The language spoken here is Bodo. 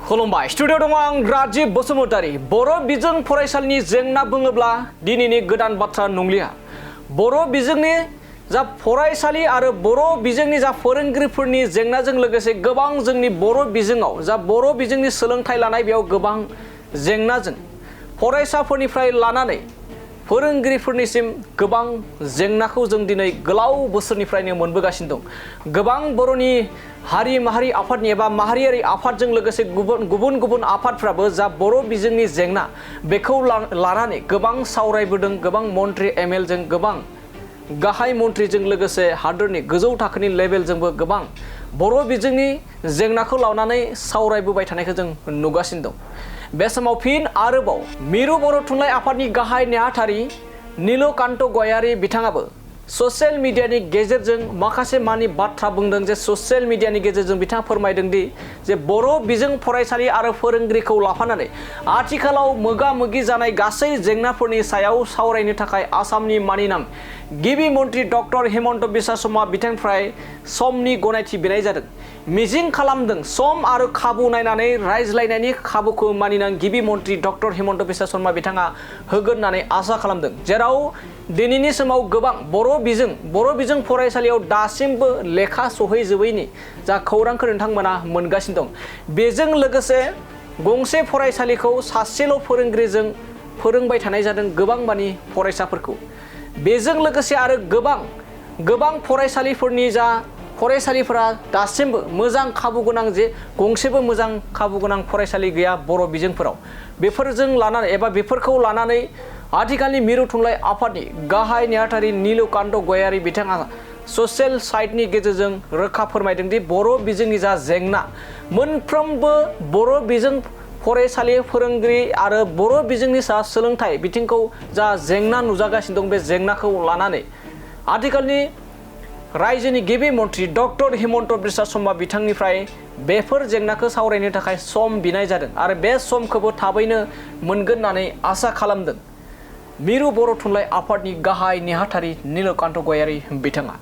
खुलुमबाय स्टुडिअ दङ आं राजिब बसुमतारी। बर' बिजों फरायसालिनि जेंना बुङोब्ला दिनैनि गोदान बाथ्रा नंलिया। बर' बिजोंनि जा फरायसालि आरो बर' बिजोंनि जा फोरोंगिरिफोरनि जेंनाजों लोगोसे गोबां जोंनि बर' बिजोङाव जा बर' बिजोंनि सोलोंथाइ लानाय बेयाव गोबां जेंनाजों फरायसाफोरनिफ्राय लानानै फोरोंगिरिफोरनिसिम गोबां जेंनाखौ जों दिनै गोलाव बोसोरनिफ्रायनो मोनबोगासिनो दं। गोबां बर'नि हारि माहारि आफादनि एबा माहारियारि आफादजों लोगोसे गुबुन आफादफ्राबो जा बर' बिजोंनि जेंना बेखौ लानानै गोबां सावरायबोदों। गोबां मन्त्रि एमएलएजों गोबां गाहाय मन्त्रिजों लोगोसे हादोरनि गोजौ थाखोनि लेभेलजोंबो गोबां बर' बिजोंनि जेंनाखौ लानानै सावरायबोबाय थानायखौ जों नुगासिनो दं। बे समाव फिन आरोबाव मिरु बर' थुनलाइ आफादनि गाहाय नेहाथारि नीलकान्त गयारी बिथाङाबो ससियेल मिडियानि गेजेरजों माखासे मानि बाथ्रा बुंदों। जे ससियेल मिडियानि गेजेरजों बिथाङा फोरमायदों दि जे बर' बिजों फरायसालि आरो फोरोंगिरिखौ लाफानानै आथिखालाव मोगा मोगि जानाय गासै जेंनाफोरनि सायाव सावरायनो थाखाय आसामनि मानिनाम गिबि मन्त्रि डक्टर हिमन्त बिश्व शर्मा बिथांनिफ्राय समनि गनायथि बिनाय जादों। मिजिं खालामदों सम आरो खाबु नायनानै रायज्लायनायनि खाबुखौ मानिनां गिबि मन्त्रि डक्टर हिमन्त बिश्व शर्मा बिथाङा होगोन होननानै आसा खालामदों। जेराव दिनैनि समाव गोबां बर' बिजों फरायसालियाव दासिमबो लेखा सहैजोबैनि जा खौरांखौ नोंथांमोना मोनगासिनो दं। बेजों लोगोसे गंसे फरायसालिखौ सासेल' फोरोंगिरिजों फोरोंबाय थानाय जादों गोबां मानि फरायसाफोरखौ। बेजों लोगोसे आरो गोबां फरायसालिफोरा दासिमबो मोजां खाबु गोनां जे गंसेबो मोजां खाबु गोनां फरायसालि गैया बर' बिजोंफोराव। बेफोरखौ लानानै आथिखालनि मिरु थुनलाइ आफादनि गाहाय नेहाथारि नीलकान्त गयारी बिथाङा ससियेल साइटनि गेजेरजों रोखा फोरमायदों दि बर' बिजोंनि जा जेंना मोनफ्रोमबो बर' बिजों फरायसालि फोरोंगिरि आरो बर' बिजोंनि सा सोलोंथाइ बिथिंखौ जा जेंना नुजागासिनो दं बे जेंनाखौ लानानै आथिखालनि रायजोनि गिबि मन्त्रि डक्टर हिमन्त बिश्व शर्मा बिथांनिफ्राय बेफोर जेंनाखौ सावरायनो थाखाय सम बिनाय जादों आरो बे समखौबो थाबैनो मोनगोन होननानै आसा खालामदों मिरु बर' थुनलाइ आफादनि गाहाय नेहाथारि नीलकान्त गयारी बिथाङा।